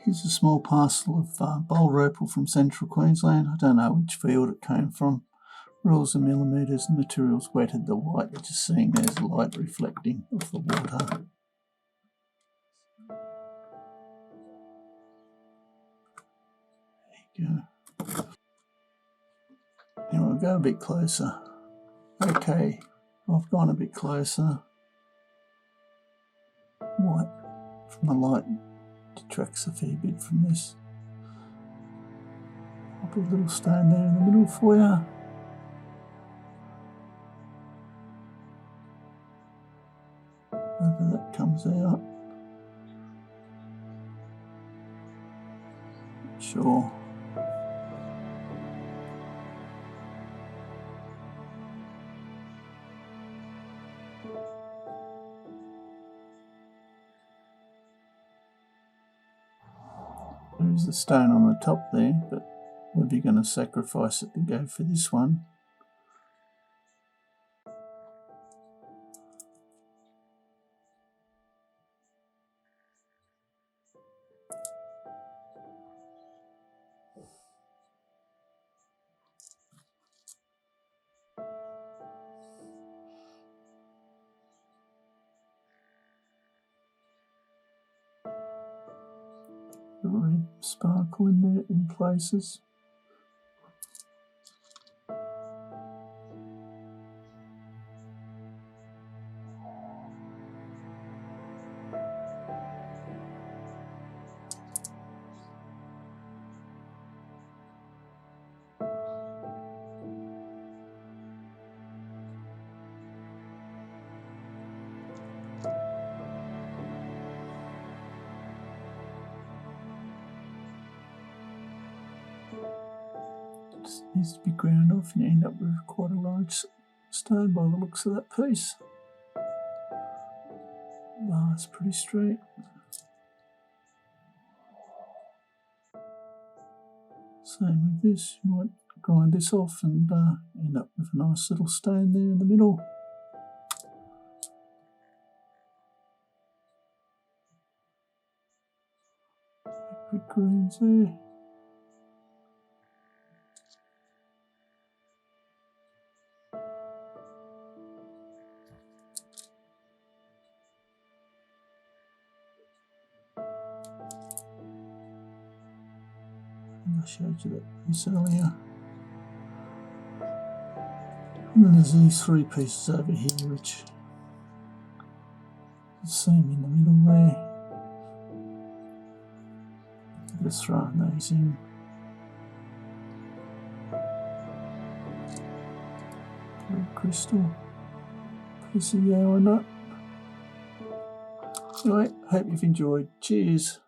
Here's a small parcel of boulder opal from central Queensland. I don't know which field it came from. Rules in millimetres, the material's wetted. The white you're just seeing there's light reflecting off the water. There you go. Anyway, we'll go a bit closer. Okay, I've gone a bit closer. White from the light detracts a fair bit from this. I'll put a little stone there in the middle for you. Whether that comes out. Sure. There's the stone on the top there, but whether you're going to sacrifice it to go for this one. The red sparkle in there in places. Just needs to be ground off and you end up with quite a large stone by the looks of that piece. Oh, it's pretty straight. Same with this, you might grind this off and end up with a nice little stone there in the middle. Big greens there. I showed you that piece earlier. And then there's these three pieces over here which seam in the middle there. Just throwing those in. Blue crystal. Piece of yellow nut. Anyway, hope you've enjoyed. Cheers.